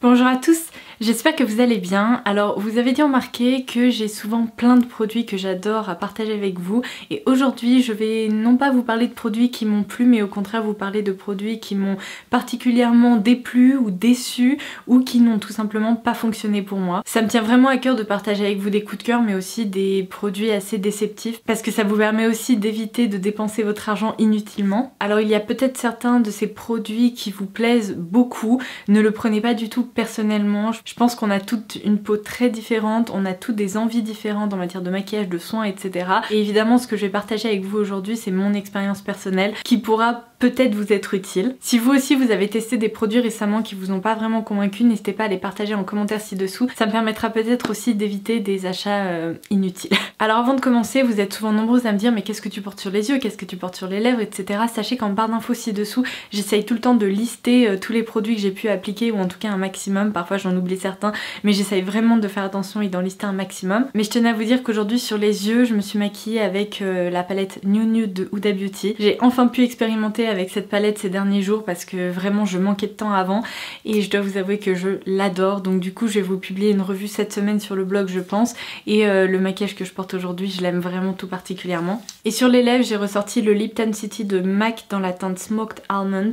Bonjour à tous, j'espère que vous allez bien. Alors vous avez dû remarquer que j'ai souvent plein de produits que j'adore à partager avec vous et aujourd'hui je vais non pas vous parler de produits qui m'ont plu mais au contraire vous parler de produits qui m'ont particulièrement déplu ou déçu ou qui n'ont tout simplement pas fonctionné pour moi. Ça me tient vraiment à cœur de partager avec vous des coups de cœur mais aussi des produits assez déceptifs parce que ça vous permet aussi d'éviter de dépenser votre argent inutilement. Alors il y a peut-être certains de ces produits qui vous plaisent beaucoup, ne le prenez pas du tout personnellement. Je pense qu'on a toute une peau très différente, on a toutes des envies différentes en matière de maquillage, de soins, etc. Et évidemment ce que je vais partager avec vous aujourd'hui c'est mon expérience personnelle qui pourra peut-être vous être utile. Si vous aussi vous avez testé des produits récemment qui vous ont pas vraiment convaincu, n'hésitez pas à les partager en commentaire ci-dessous. Ça me permettra peut-être aussi d'éviter des achats inutiles. Alors avant de commencer, vous êtes souvent nombreuses à me dire mais qu'est-ce que tu portes sur les yeux, qu'est-ce que tu portes sur les lèvres, etc. Sachez qu'en barre d'infos ci-dessous, j'essaye tout le temps de lister tous les produits que j'ai pu appliquer ou en tout cas un maximum. Parfois j'en oublie certains mais j'essaye vraiment de faire attention et d'en lister un maximum. Mais je tenais à vous dire qu'aujourd'hui sur les yeux, je me suis maquillée avec la palette New Nude de Huda Beauty. J'ai enfin pu expérimenter avec cette palette ces derniers jours parce que vraiment je manquais de temps avant et je dois vous avouer que je l'adore. Donc du coup je vais vous publier une revue cette semaine sur le blog je pense et le maquillage que je porte aujourd'hui je l'aime vraiment tout particulièrement. Et sur les lèvres j'ai ressorti le Lipton City de MAC dans la teinte Smoked Almond.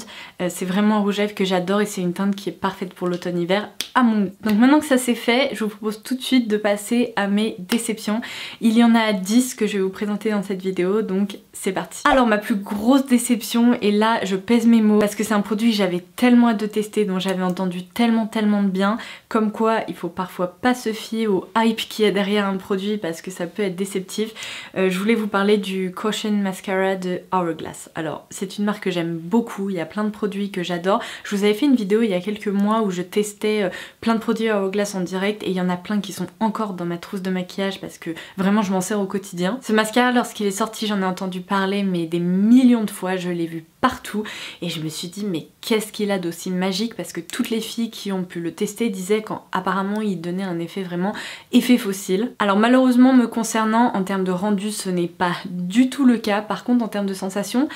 C'est vraiment un rouge à lèvres que j'adore et c'est une teinte qui est parfaite pour l'automne-hiver à mon goût. Donc maintenant que ça c'est fait, je vous propose tout de suite de passer à mes déceptions. Il y en a 10 que je vais vous présenter dans cette vidéo donc c'est parti. Alors ma plus grosse déception, et là je pèse mes mots parce que c'est un produit que j'avais tellement hâte de tester, dont j'avais entendu tellement de bien, comme quoi il faut parfois pas se fier au hype qu'il y a derrière un produit parce que ça peut être déceptif. Je voulais vous parler du Caution Mascara de Hourglass. Alors c'est une marque que j'aime beaucoup, il y a plein de produits que j'adore. Je vous avais fait une vidéo il y a quelques mois où je testais plein de produits Hourglass en direct et il y en a plein qui sont encore dans ma trousse de maquillage parce que vraiment je m'en sers au quotidien. Ce mascara lorsqu'il est sorti j'en ai entendu parler mais des millions de fois, je l'ai vu partout et je me suis dit mais qu'est-ce qu'il a d'aussi magique, parce que toutes les filles qui ont pu le tester disaient qu'apparemment il donnait un effet vraiment effet fossile. Alors malheureusement me concernant en termes de rendu ce n'est pas du tout le cas. Par contre en termes de sensation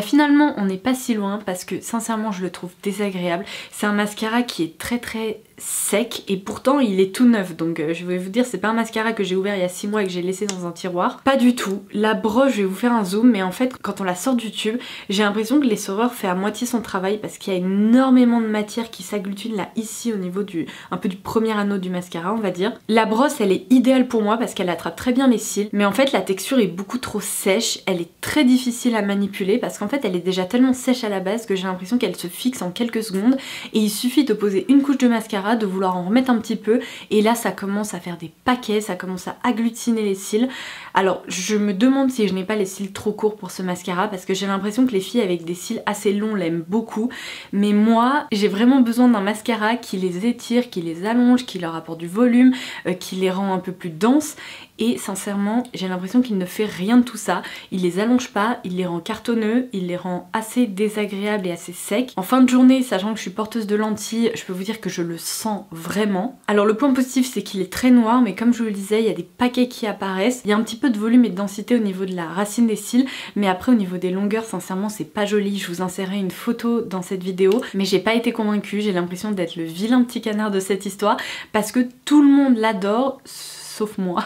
finalement on n'est pas si loin parce que sincèrement je le trouve désagréable. C'est un mascara qui est très sec et pourtant il est tout neuf, donc je vais vous dire c'est pas un mascara que j'ai ouvert il y a 6 mois et que j'ai laissé dans un tiroir, pas du tout. La broche, je vais vous faire un zoom, mais en fait quand on la sort du tube j'ai l'impression que l'essoreur fait à moitié son travail parce qu'il y a énormément de matière qui s'agglutine là ici au niveau un peu du premier anneau du mascara on va dire. La brosse elle est idéale pour moi parce qu'elle attrape très bien les cils, mais en fait la texture est beaucoup trop sèche, elle est très difficile à manipuler parce qu'en fait elle est déjà tellement sèche à la base que j'ai l'impression qu'elle se fixe en quelques secondes et il suffit de poser une couche de mascara, de vouloir en remettre un petit peu et là ça commence à faire des paquets, ça commence à agglutiner les cils. Alors je me demande si je n'ai pas les cils trop courts pour ce mascara parce que j'ai l'impression que les filles avec des cils assez longs l'aiment beaucoup, mais moi j'ai vraiment besoin d'un mascara qui les étire, qui les allonge, qui leur apporte du volume, qui les rend un peu plus denses. Et sincèrement j'ai l'impression qu'il ne fait rien de tout ça, il les allonge pas, il les rend cartonneux, il les rend assez désagréables et assez secs. En fin de journée, sachant que je suis porteuse de lentilles, je peux vous dire que je le sens vraiment. Alors le point positif c'est qu'il est très noir, mais comme je vous le disais il y a des paquets qui apparaissent, il y a un petit peu de volume et de densité au niveau de la racine des cils, mais après au niveau des longueurs sincèrement c'est pas joli. Je vous insérerai une photo dans cette vidéo, mais j'ai pas été convaincue, j'ai l'impression d'être le vilain petit canard de cette histoire parce que tout le monde l'adore sauf moi.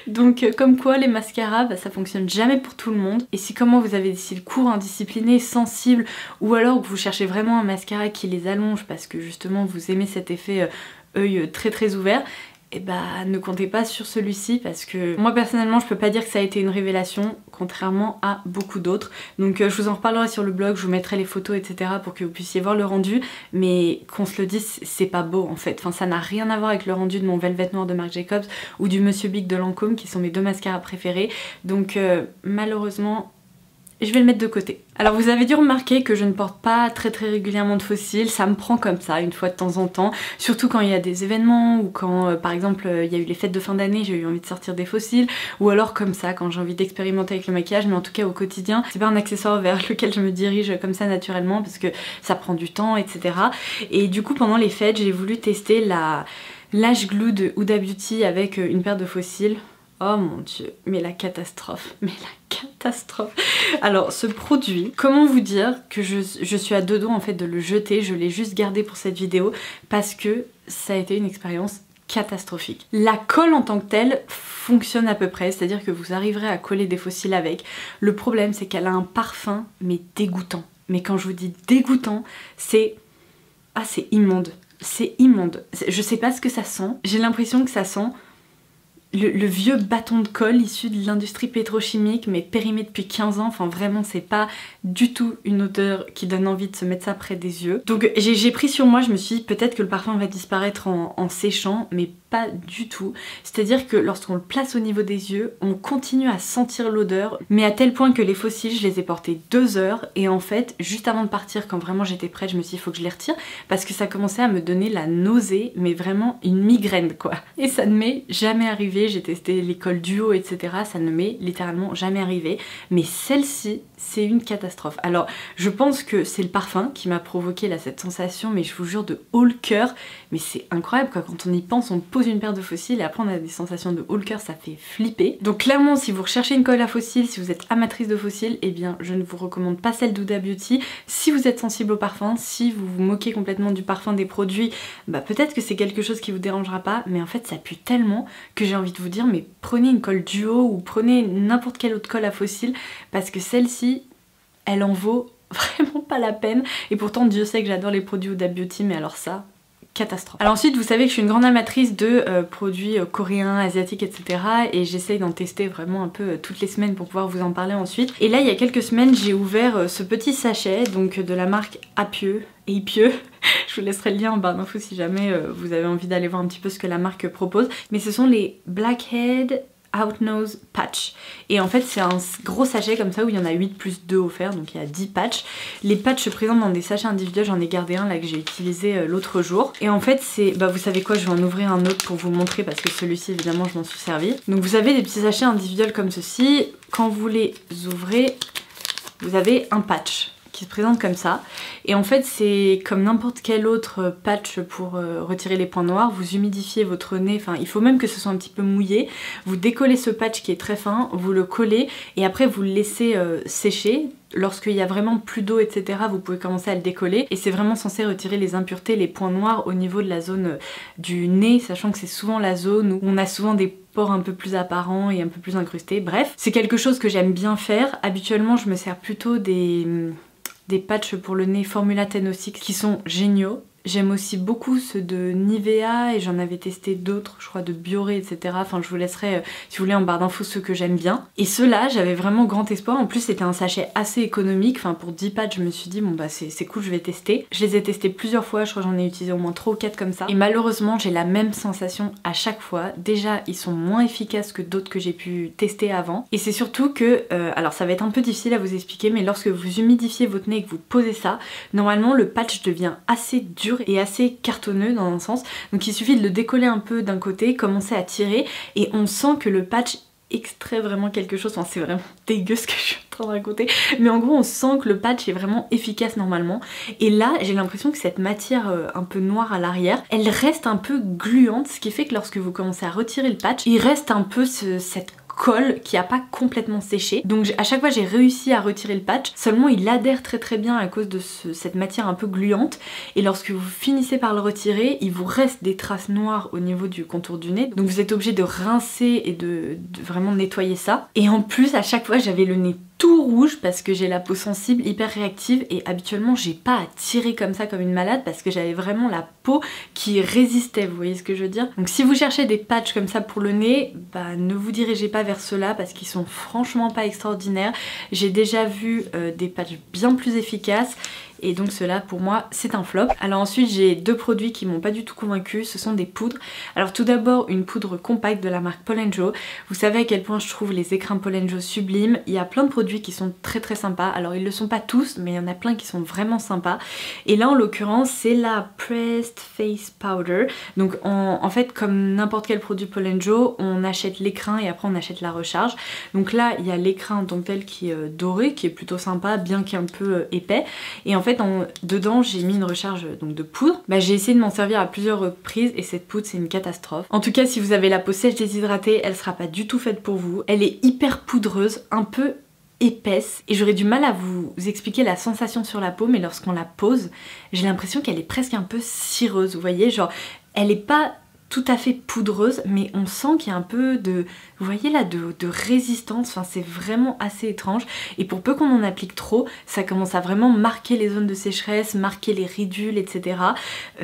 Donc comme quoi les mascaras ça fonctionne jamais pour tout le monde, et si comme moi vous avez des cils courts, indisciplinés, sensibles, ou alors que vous cherchez vraiment un mascara qui les allonge parce que justement vous aimez cet effet œil très ouvert, et ne comptez pas sur celui-ci parce que moi personnellement je peux pas dire que ça a été une révélation contrairement à beaucoup d'autres. Donc je vous en reparlerai sur le blog, je vous mettrai les photos etc pour que vous puissiez voir le rendu, mais qu'on se le dise c'est pas beau en fait. Enfin ça n'a rien à voir avec le rendu de mon Velvet Noir de Marc Jacobs ou du Monsieur Big de Lancôme qui sont mes deux mascaras préférés. Donc malheureusement je vais le mettre de côté. Alors vous avez dû remarquer que je ne porte pas très régulièrement de faux cils, ça me prend comme ça une fois de temps en temps, surtout quand il y a des événements ou quand par exemple il y a eu les fêtes de fin d'année, j'ai eu envie de sortir des faux cils, ou alors comme ça quand j'ai envie d'expérimenter avec le maquillage, mais en tout cas au quotidien c'est pas un accessoire vers lequel je me dirige comme ça naturellement parce que ça prend du temps etc. Et du coup pendant les fêtes j'ai voulu tester la Lash Glue de Huda Beauty avec une paire de faux cils. Oh mon dieu, mais la catastrophe, mais la catastrophe. Alors ce produit, comment vous dire que je suis à deux doigts en fait de le jeter, je l'ai juste gardé pour cette vidéo parce que ça a été une expérience catastrophique. La colle en tant que telle fonctionne à peu près, c'est-à-dire que vous arriverez à coller des fossiles avec. Le problème c'est qu'elle a un parfum mais dégoûtant. Mais quand je vous dis dégoûtant, c'est... Ah c'est immonde. C'est immonde. Je sais pas ce que ça sent. J'ai l'impression que ça sent le vieux bâton de colle issu de l'industrie pétrochimique mais périmé depuis 15 ans. Enfin vraiment c'est pas du tout une odeur qui donne envie de se mettre ça près des yeux. Donc j'ai pris sur moi, je me suis dit peut-être que le parfum va disparaître en séchant, mais pas du tout. C'est-à-dire que lorsqu'on le place au niveau des yeux, on continue à sentir l'odeur, mais à tel point que les fossiles, je les ai portés 2 heures et en fait, juste avant de partir, quand vraiment j'étais prête, je me suis dit il faut que je les retire parce que ça commençait à me donner la nausée, mais vraiment une migraine quoi. Et ça ne m'est jamais arrivé, j'ai testé l'école duo etc, ça ne m'est littéralement jamais arrivé, mais celle-ci, c'est une catastrophe. Alors, je pense que c'est le parfum qui m'a provoqué là cette sensation, mais je vous jure de haut le cœur, mais c'est incroyable quoi, quand on y pense, on pose une paire de fossiles et après on a des sensations de haut le cœur, ça fait flipper. Donc clairement, si vous recherchez une colle à fossiles, si vous êtes amatrice de fossiles, eh bien je ne vous recommande pas celle d'Huda Beauty. Si vous êtes sensible au parfum, si vous vous moquez complètement du parfum des produits, bah peut-être que c'est quelque chose qui vous dérangera pas, mais en fait ça pue tellement que j'ai envie de vous dire, mais prenez une colle duo ou prenez n'importe quelle autre colle à fossiles, parce que celle-ci, elle en vaut vraiment pas la peine. Et pourtant Dieu sait que j'adore les produits Huda Beauty, mais alors ça, catastrophe. Alors ensuite, vous savez que je suis une grande amatrice de produits coréens, asiatiques, etc. Et j'essaye d'en tester vraiment un peu toutes les semaines pour pouvoir vous en parler ensuite. Et là, il y a quelques semaines, j'ai ouvert ce petit sachet, donc de la marque Apieux. Je vous laisserai le lien en barre d'infos si jamais vous avez envie d'aller voir un petit peu ce que la marque propose. Mais ce sont les Blackhead Outnose Patch. Et en fait c'est un gros sachet comme ça où il y en a 8 plus 2 offerts, donc il y a 10 patchs. Les patchs se présentent dans des sachets individuels, j'en ai gardé un là que j'ai utilisé l'autre jour. Et en fait c'est, bah vous savez quoi, je vais en ouvrir un autre pour vous montrer parce que celui-ci évidemment je m'en suis servi. Donc vous avez des petits sachets individuels comme ceci, quand vous les ouvrez, vous avez un patch qui se présente comme ça, et en fait c'est comme n'importe quel autre patch pour retirer les points noirs. Vous humidifiez votre nez, enfin il faut même que ce soit un petit peu mouillé, vous décollez ce patch qui est très fin, vous le collez et après vous le laissez sécher. Lorsqu'il y a vraiment plus d'eau etc, vous pouvez commencer à le décoller et c'est vraiment censé retirer les impuretés, les points noirs au niveau de la zone du nez, sachant que c'est souvent la zone où on a souvent des pores un peu plus apparents et un peu plus incrustés. Bref, c'est quelque chose que j'aime bien faire. Habituellement je me sers plutôt des patchs pour le nez Formula 1006 qui sont géniaux. J'aime aussi beaucoup ceux de Nivea et j'en avais testé d'autres, je crois de Bioré, etc. Enfin je vous laisserai, si vous voulez, en barre d'infos ceux que j'aime bien. Et ceux-là, j'avais vraiment grand espoir. En plus c'était un sachet assez économique, enfin pour 10 patchs je me suis dit bon bah c'est cool, je vais tester. Je les ai testés plusieurs fois, je crois que j'en ai utilisé au moins 3 ou 4 comme ça. Et malheureusement j'ai la même sensation à chaque fois. Déjà ils sont moins efficaces que d'autres que j'ai pu tester avant. Et c'est surtout que, alors ça va être un peu difficile à vous expliquer, mais lorsque vous humidifiez votre nez et que vous posez ça, normalement le patch devient assez dur et assez cartonneux dans un sens, donc il suffit de le décoller un peu d'un côté, commencer à tirer et on sent que le patch extrait vraiment quelque chose. Enfin c'est vraiment dégueu ce que je suis en train de raconter, mais en gros on sent que le patch est vraiment efficace normalement. Et là j'ai l'impression que cette matière un peu noire à l'arrière, elle reste un peu gluante, ce qui fait que lorsque vous commencez à retirer le patch, il reste un peu cette colle qui a pas complètement séché. Donc à chaque fois j'ai réussi à retirer le patch, seulement il adhère très bien à cause de cette matière un peu gluante, et lorsque vous finissez par le retirer, il vous reste des traces noires au niveau du contour du nez, donc vous êtes obligé de rincer et de vraiment nettoyer ça. Et en plus à chaque fois j'avais le nez tout rouge parce que j'ai la peau sensible, hyper réactive, et habituellement j'ai pas à tirer comme ça comme une malade parce que j'avais vraiment la peau qui résistait, vous voyez ce que je veux dire. Donc si vous cherchez des patchs comme ça pour le nez, bah ne vous dirigez pas vers ceux-là parce qu'ils sont franchement pas extraordinaires. J'ai déjà vu des patchs bien plus efficaces, et donc cela pour moi c'est un flop. Alors ensuite j'ai 2 produits qui m'ont pas du tout convaincue, ce sont des poudres. Alors tout d'abord une poudre compacte de la marque Paul & Joe. Vous savez à quel point je trouve les écrins Paul & Joe sublimes. Il y a plein de produits qui sont très sympas, alors ils le sont pas tous mais il y en a plein qui sont vraiment sympas. Et là en l'occurrence c'est la Pressed Face Powder. Donc en fait comme n'importe quel produit Paul & Joe, on achète l'écrin et après on achète la recharge. Donc là il y a l'écrin en tant que tel qui est doré, qui est plutôt sympa bien qu'un peu épais, et en fait dedans j'ai mis une recharge donc de poudre. Bah, j'ai essayé de m'en servir à plusieurs reprises et cette poudre c'est une catastrophe. En tout cas si vous avez la peau sèche déshydratée, elle sera pas du tout faite pour vous. Elle est hyper poudreuse, un peu épaisse et j'aurais du mal à vous expliquer la sensation sur la peau, mais lorsqu'on la pose, j'ai l'impression qu'elle est presque un peu cireuse, vous voyez, genre elle est pas tout à fait poudreuse, mais on sent qu'il y a un peu de, vous voyez là, de résistance, enfin c'est vraiment assez étrange, et pour peu qu'on en applique trop, ça commence à vraiment marquer les zones de sécheresse, marquer les ridules, etc.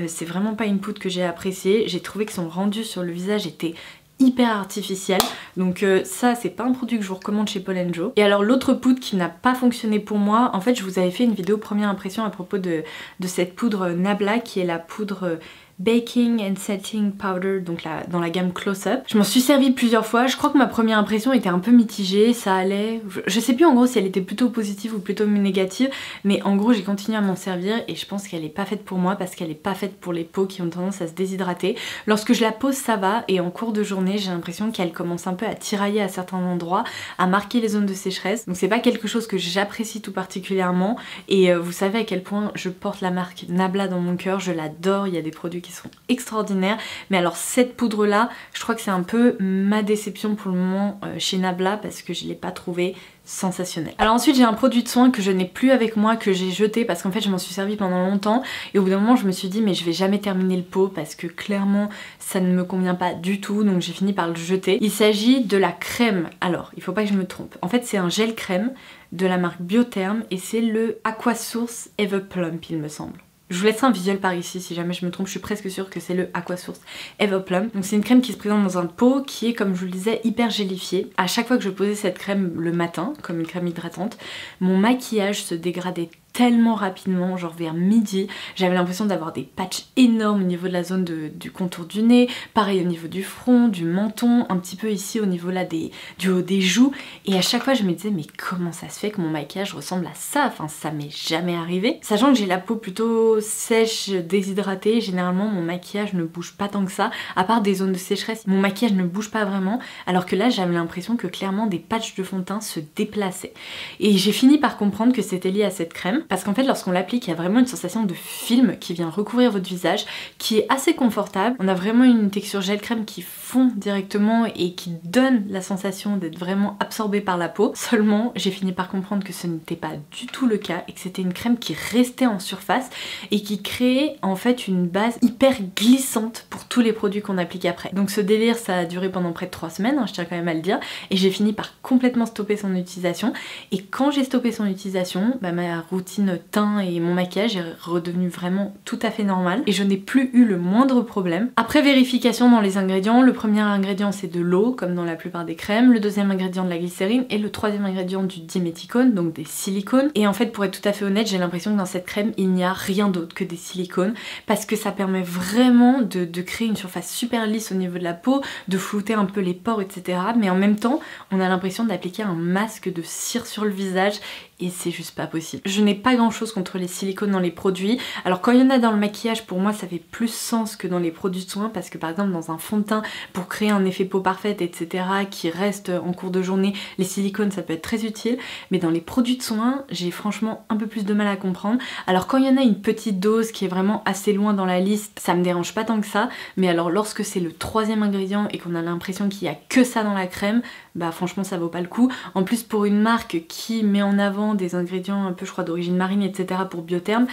C'est vraiment pas une poudre que j'ai appréciée, j'ai trouvé que son rendu sur le visage était hyper artificiel, donc ça c'est pas un produit que je vous recommande chez Paul & Joe. Et alors l'autre poudre qui n'a pas fonctionné pour moi, en fait je vous avais fait une vidéo première impression à propos de cette poudre Nabla qui est la poudre Baking and Setting Powder, donc dans la gamme Close Up. Je m'en suis servi plusieurs fois, je crois que ma première impression était un peu mitigée, ça allait, je sais plus en gros si elle était plutôt positive ou plutôt négative, mais en gros j'ai continué à m'en servir et je pense qu'elle est pas faite pour moi parce qu'elle est pas faite pour les peaux qui ont tendance à se déshydrater. Lorsque je la pose ça va, et en cours de journée j'ai l'impression qu'elle commence un peu à tirailler à certains endroits, à marquer les zones de sécheresse, donc c'est pas quelque chose que j'apprécie tout particulièrement, et vous savez à quel point je porte la marque Nabla dans mon cœur, je l'adore, il y a des produits qui sont extraordinaires, mais alors cette poudre là je crois que c'est un peu ma déception pour le moment chez Nabla parce que je l'ai pas trouvé sensationnel. Alors ensuite j'ai un produit de soin que je n'ai plus avec moi, que j'ai jeté parce qu'en fait je m'en suis servi pendant longtemps et au bout d'un moment je me suis dit mais je vais jamais terminer le pot parce que clairement ça ne me convient pas du tout, donc j'ai fini par le jeter. Il s'agit de la crème, alors il faut pas que je me trompe, en fait c'est un gel crème de la marque Biotherm et c'est le Aquasource Everplump il me semble. Je vous laisserai un visuel par ici si jamais je me trompe, je suis presque sûre que c'est le Aquasource Everplump. Donc c'est une crème qui se présente dans un pot qui est, comme je vous le disais, hyper gélifiée. À chaque fois que je posais cette crème le matin, comme une crème hydratante, mon maquillage se dégradait tellement rapidement, genre vers midi, j'avais l'impression d'avoir des patchs énormes au niveau de la zone du contour du nez, pareil au niveau du front, du menton, un petit peu ici au niveau là du haut des joues, et à chaque fois je me disais mais comment ça se fait que mon maquillage ressemble à ça, enfin ça m'est jamais arrivé. Sachant que j'ai la peau plutôt sèche, déshydratée, généralement mon maquillage ne bouge pas tant que ça, à part des zones de sécheresse, mon maquillage ne bouge pas vraiment, alors que là j'avais l'impression que clairement des patchs de fond de teint se déplaçaient. Et j'ai fini par comprendre que c'était lié à cette crème, parce qu'en fait lorsqu'on l'applique il y a vraiment une sensation de film qui vient recouvrir votre visage, qui est assez confortable. On a vraiment une texture gel crème qui fond directement et qui donne la sensation d'être vraiment absorbée par la peau. Seulement j'ai fini par comprendre que ce n'était pas du tout le cas et que c'était une crème qui restait en surface et qui créait en fait une base hyper glissante pour tous les produits qu'on applique après. Donc ce délire ça a duré pendant près de 3 semaines, hein, je tiens quand même à le dire, et j'ai fini par complètement stopper son utilisation. Et quand j'ai stoppé son utilisation, bah, ma routine teint et mon maquillage est redevenu vraiment tout à fait normal et je n'ai plus eu le moindre problème. Après vérification dans les ingrédients, le premier ingrédient c'est de l'eau comme dans la plupart des crèmes, le deuxième ingrédient de la glycérine et le troisième ingrédient du diméthicone, donc des silicones. Et en fait pour être tout à fait honnête, j'ai l'impression que dans cette crème il n'y a rien d'autre que des silicones parce que ça permet vraiment de créer une surface super lisse au niveau de la peau, de flouter un peu les pores, etc. Mais en même temps on a l'impression d'appliquer un masque de cire sur le visage et c'est juste pas possible. Je n'ai pas grand chose contre les silicones dans les produits. Alors quand il y en a dans le maquillage, pour moi ça fait plus sens que dans les produits de soins parce que par exemple dans un fond de teint pour créer un effet peau parfaite etc qui reste en cours de journée, les silicones ça peut être très utile, mais dans les produits de soins j'ai franchement un peu plus de mal à comprendre. Alors quand il y en a une petite dose qui est vraiment assez loin dans la liste, ça me dérange pas tant que ça, mais alors lorsque c'est le troisième ingrédient et qu'on a l'impression qu'il y a que ça dans la crème, bah franchement ça vaut pas le coup. En plus pour une marque qui met en avant des ingrédients un peu je crois d'origine marine etc pour Biotherm,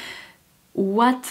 what?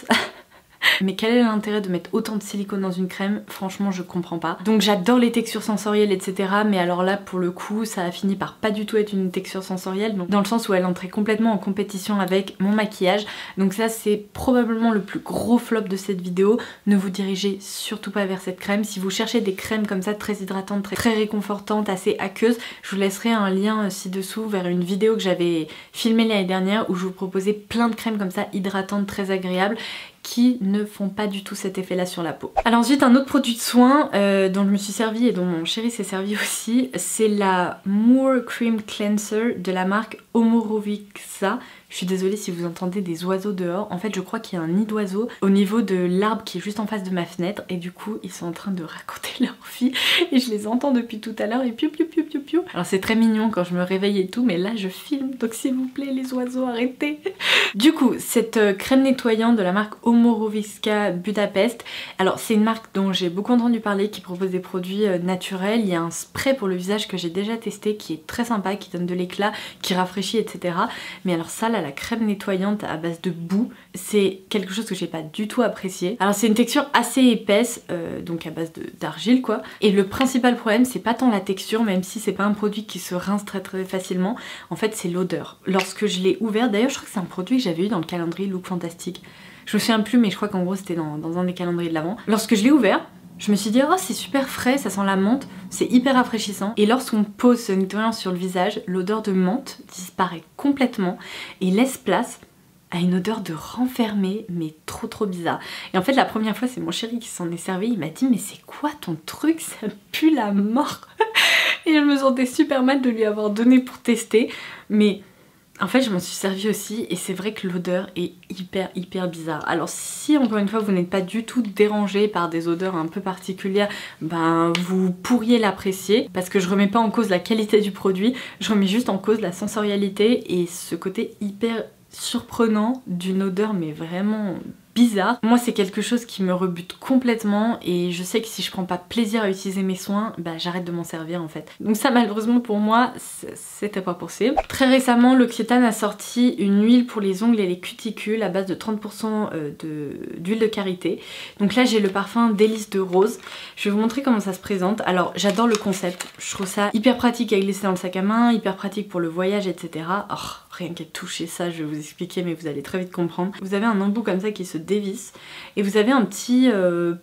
Mais quel est l'intérêt de mettre autant de silicone dans une crème? Franchement je comprends pas. Donc j'adore les textures sensorielles etc, mais alors là pour le coup ça a fini par pas du tout être une texture sensorielle, donc dans le sens où elle entrait complètement en compétition avec mon maquillage. Donc ça c'est probablement le plus gros flop de cette vidéo. Ne vous dirigez surtout pas vers cette crème. Si vous cherchez des crèmes comme ça très hydratantes, très réconfortantes, assez aqueuses, je vous laisserai un lien ci-dessous vers une vidéo que j'avais filmée l'année dernière où je vous proposais plein de crèmes comme ça hydratantes, très agréables, qui ne font pas du tout cet effet là sur la peau. Alors ensuite un autre produit de soin dont je me suis servi et dont mon chéri s'est servi aussi, c'est la Moore Cream Cleanser de la marque Omorovixa. Je suis désolée si vous entendez des oiseaux dehors. En fait, je crois qu'il y a un nid d'oiseaux au niveau de l'arbre qui est juste en face de ma fenêtre. Et du coup, ils sont en train de raconter leur vie. Et je les entends depuis tout à l'heure. Et piou piou piou piou piou. Alors c'est très mignon quand je me réveille et tout. Mais là, je filme. Donc s'il vous plaît, les oiseaux, arrêtez. Du coup, cette crème nettoyante de la marque Omorowiska Budapest. Alors c'est une marque dont j'ai beaucoup entendu parler, qui propose des produits naturels. Il y a un spray pour le visage que j'ai déjà testé, qui est très sympa, qui donne de l'éclat, qui rafraîchit, etc. Mais alors ça, là, la crème nettoyante à base de boue, c'est quelque chose que j'ai pas du tout apprécié. Alors c'est une texture assez épaisse, donc à base d'argile quoi. Et le principal problème, c'est pas tant la texture, même si c'est pas un produit qui se rince très facilement. En fait, c'est l'odeur. Lorsque je l'ai ouvert, d'ailleurs, je crois que c'est un produit que j'avais eu dans le calendrier Look Fantastique. Je me souviens plus, mais je crois qu'en gros c'était dans un des calendriers de l'avant. Lorsque je l'ai ouvert, je me suis dit, oh c'est super frais, ça sent la menthe, c'est hyper rafraîchissant. Et lorsqu'on pose ce nettoyant sur le visage, l'odeur de menthe disparaît complètement et laisse place à une odeur de renfermé, mais trop bizarre. Et en fait la première fois, c'est mon chéri qui s'en est servi, il m'a dit, mais c'est quoi ton truc, ça pue la mort. Et je me sentais super mal de lui avoir donné pour tester, mais... En fait je m'en suis servi aussi et c'est vrai que l'odeur est hyper bizarre. Alors si encore une fois vous n'êtes pas du tout dérangé par des odeurs un peu particulières, ben vous pourriez l'apprécier parce que je remets pas en cause la qualité du produit, je remets juste en cause la sensorialité et ce côté hyper surprenant d'une odeur mais vraiment bizarre. Moi c'est quelque chose qui me rebute complètement et je sais que si je prends pas plaisir à utiliser mes soins, bah j'arrête de m'en servir en fait. Donc ça malheureusement pour moi c'était pas possible. Très récemment L'Occitane a sorti une huile pour les ongles et les cuticules à base de 30% d'huile de karité. Donc là j'ai le parfum Délice de rose. Je vais vous montrer comment ça se présente. Alors j'adore le concept, je trouve ça hyper pratique à glisser dans le sac à main, hyper pratique pour le voyage etc. Oh, rien qu'à toucher ça, je vais vous expliquer mais vous allez très vite comprendre. Vous avez un embout comme ça qui se dévisse et vous avez un petit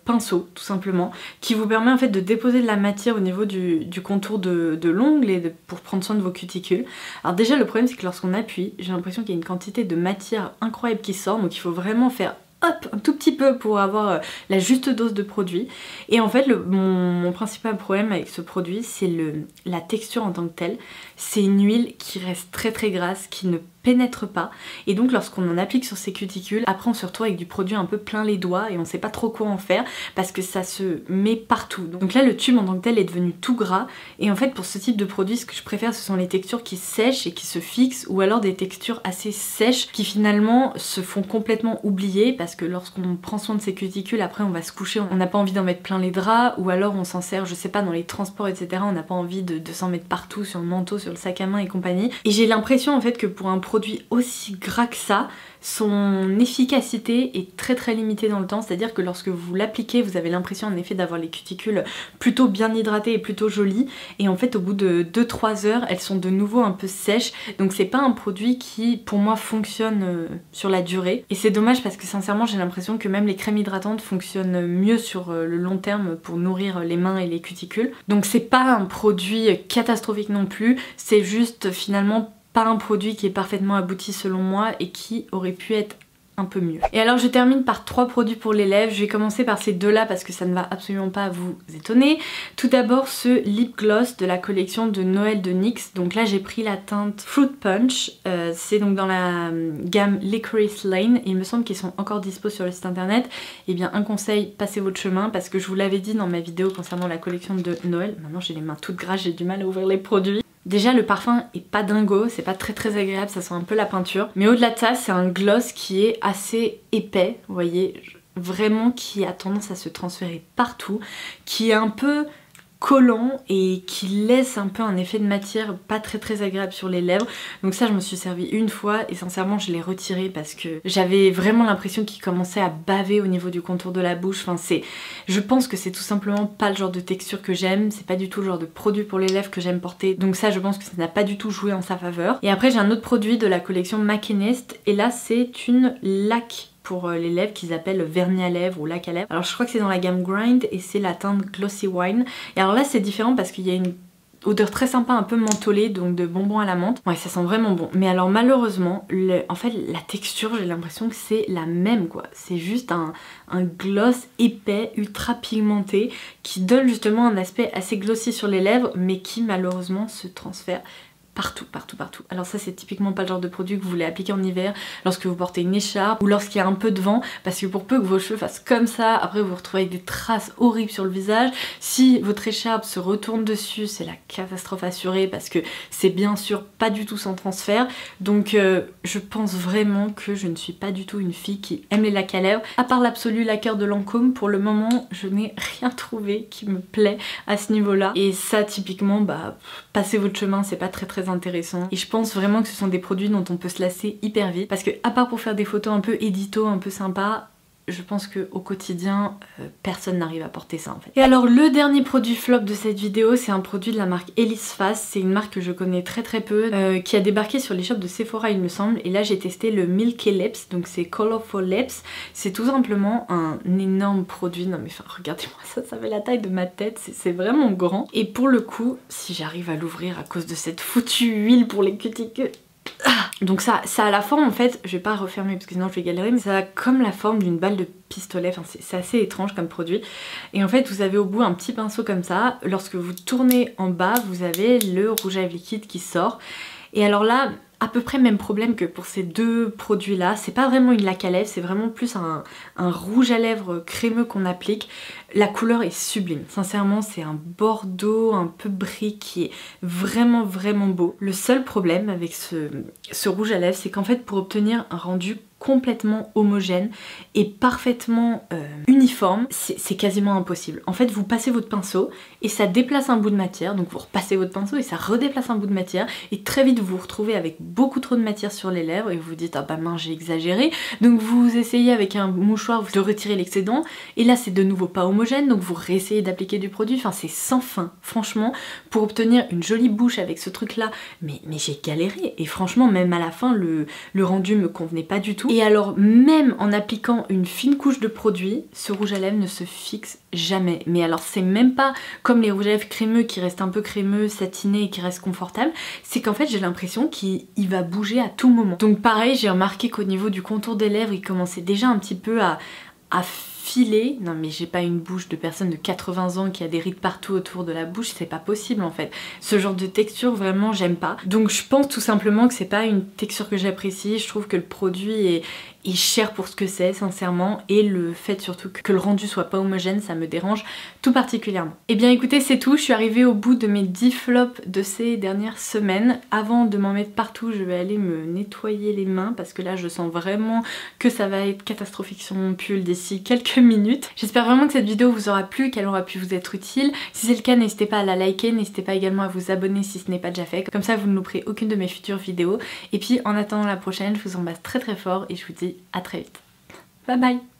pinceau tout simplement qui vous permet en fait de déposer de la matière au niveau du contour de l'ongle et pour prendre soin de vos cuticules. Alors déjà le problème c'est que lorsqu'on appuie, j'ai l'impression qu'il y a une quantité de matière incroyable qui sort, donc il faut vraiment faire hop, un tout petit peu pour avoir la juste dose de produit. Et en fait mon principal problème avec ce produit c'est la texture en tant que telle. C'est une huile qui reste très grasse, qui ne pénètre pas et donc lorsqu'on en applique sur ses cuticules, après on se retrouve avec du produit un peu plein les doigts et on sait pas trop quoi en faire parce que ça se met partout. Donc là le tube en tant que tel est devenu tout gras et en fait pour ce type de produit ce que je préfère ce sont les textures qui sèchent et qui se fixent ou alors des textures assez sèches qui finalement se font complètement oublier parce que lorsqu'on prend soin de ses cuticules après on va se coucher, on n'a pas envie d'en mettre plein les draps ou alors on s'en sert je sais pas dans les transports etc. On n'a pas envie de s'en mettre partout sur le manteau, sur le sac à main et compagnie. Et j'ai l'impression en fait que pour un produit aussi gras que ça, son efficacité est très limitée dans le temps, c'est-à-dire que lorsque vous l'appliquez, vous avez l'impression en effet d'avoir les cuticules plutôt bien hydratées et plutôt jolies, et en fait au bout de 2-3 heures, elles sont de nouveau un peu sèches, donc c'est pas un produit qui pour moi fonctionne sur la durée, et c'est dommage parce que sincèrement j'ai l'impression que même les crèmes hydratantes fonctionnent mieux sur le long terme pour nourrir les mains et les cuticules, donc c'est pas un produit catastrophique non plus, c'est juste finalement pas un produit qui est parfaitement abouti selon moi et qui aurait pu être un peu mieux. Et alors je termine par 3 produits pour les lèvres. Je vais commencer par ces deux là parce que ça ne va absolument pas vous étonner. Tout d'abord ce lip gloss de la collection de Noël de NYX. Donc là j'ai pris la teinte Fruit Punch. C'est donc dans la gamme Licorice Lane et il me semble qu'ils sont encore dispo sur le site internet. Et bien un conseil, passez votre chemin parce que je vous l'avais dit dans ma vidéo concernant la collection de Noël. Maintenant j'ai les mains toutes grasses, j'ai du mal à ouvrir les produits. Déjà le parfum est pas dingo, c'est pas très agréable, ça sent un peu la peinture. Mais au-delà de ça, c'est un gloss qui est assez épais, vous voyez, vraiment qui a tendance à se transférer partout, qui est un peu collant et qui laisse un peu un effet de matière pas très agréable sur les lèvres. Donc ça je me suis servi une fois et sincèrement je l'ai retiré parce que j'avais vraiment l'impression qu'il commençait à baver au niveau du contour de la bouche. Enfin je pense que c'est tout simplement pas le genre de texture que j'aime, c'est pas du tout le genre de produit pour les lèvres que j'aime porter. Donc ça je pense que ça n'a pas du tout joué en sa faveur. Et après j'ai un autre produit de la collection Machinist et là c'est une laque pour les lèvres qu'ils appellent vernis à lèvres ou lac à lèvres. Alors je crois que c'est dans la gamme Grind et c'est la teinte Glossy Wine. Et alors là c'est différent parce qu'il y a une odeur très sympa, un peu mentholée, donc de bonbons à la menthe. Ouais, ça sent vraiment bon. Mais alors malheureusement, en fait la texture, j'ai l'impression que c'est la même quoi. C'est juste un gloss épais, ultra pigmenté, qui donne justement un aspect assez glossy sur les lèvres, mais qui malheureusement se transfère partout, partout, partout. Alors ça c'est typiquement pas le genre de produit que vous voulez appliquer en hiver lorsque vous portez une écharpe ou lorsqu'il y a un peu de vent, parce que pour peu que vos cheveux fassent comme ça, après vous vous retrouvez avec des traces horribles sur le visage. Si votre écharpe se retourne dessus, c'est la catastrophe assurée parce que c'est bien sûr pas du tout sans transfert. Donc je pense vraiment que je ne suis pas du tout une fille qui aime les lacs à lèvres. À part l'absolu lacquer de Lancôme, pour le moment je n'ai rien trouvé qui me plaît à ce niveau-là. Et ça typiquement, bah passez votre chemin, c'est pas très intéressant. Et je pense vraiment que ce sont des produits dont on peut se lasser hyper vite. Parce que à part pour faire des photos un peu édito, un peu sympa, je pense qu'au quotidien, personne n'arrive à porter ça en fait. Et alors le dernier produit flop de cette vidéo, c'est un produit de la marque Elise Face. C'est une marque que je connais très peu, qui a débarqué sur les shops de Sephora il me semble. Et là j'ai testé le Milky Lips, donc c'est Colorful Lips. C'est tout simplement un énorme produit. Non mais enfin regardez-moi ça, ça fait la taille de ma tête, c'est vraiment grand. Et pour le coup, si j'arrive à l'ouvrir à cause de cette foutue huile pour les cuticules... Donc ça a la forme en fait, je vais pas refermer parce que sinon je vais galérer, mais ça a comme la forme d'une balle de pistolet, enfin c'est assez étrange comme produit. Et en fait vous avez au bout un petit pinceau comme ça, lorsque vous tournez en bas vous avez le rouge à lèvres liquide qui sort. Et alors là, à peu près même problème que pour ces deux produits là, c'est pas vraiment une laque à lèvres, c'est vraiment plus un rouge à lèvres crémeux qu'on applique. La couleur est sublime, sincèrement c'est un bordeaux un peu brique qui est vraiment beau. Le seul problème avec ce rouge à lèvres, c'est qu'en fait pour obtenir un rendu complètement homogène et parfaitement uniforme, c'est quasiment impossible. En fait vous passez votre pinceau et ça déplace un bout de matière, donc vous repassez votre pinceau et ça redéplace un bout de matière et très vite vous vous retrouvez avec beaucoup trop de matière sur les lèvres et vous vous dites ah bah mince j'ai exagéré, donc vous essayez avec un mouchoir de retirer l'excédent et là c'est de nouveau pas homogène, donc vous réessayez d'appliquer du produit, enfin c'est sans fin. Franchement pour obtenir une jolie bouche avec ce truc là, mais j'ai galéré et franchement même à la fin le rendu me convenait pas du tout. Et alors même en appliquant une fine couche de produit, ce rouge à lèvres ne se fixe jamais. Mais alors c'est même pas comme les rouges à lèvres crémeux qui restent un peu crémeux, satinés et qui restent confortables, c'est qu'en fait j'ai l'impression qu'il va bouger à tout moment. Donc pareil j'ai remarqué qu'au niveau du contour des lèvres il commençait déjà un petit peu à filer. Non mais j'ai pas une bouche de personne de 80 ans qui a des rides partout autour de la bouche, c'est pas possible en fait. Ce genre de texture vraiment j'aime pas. Donc je pense tout simplement que c'est pas une texture que j'apprécie, je trouve que le produit est cher pour ce que c'est sincèrement, et le fait surtout que le rendu soit pas homogène ça me dérange tout particulièrement. Et bien écoutez c'est tout, je suis arrivée au bout de mes 10 flops de ces dernières semaines. Avant de m'en mettre partout je vais aller me nettoyer les mains parce que là je sens vraiment que ça va être catastrophique sur mon pull d'ici quelques minutes. J'espère vraiment que cette vidéo vous aura plu, qu'elle aura pu vous être utile. Si c'est le cas n'hésitez pas à la liker, n'hésitez pas également à vous abonner si ce n'est pas déjà fait, comme ça vous ne louperez aucune de mes futures vidéos. Et puis en attendant la prochaine je vous embrasse très fort et je vous dis à très vite. Bye bye.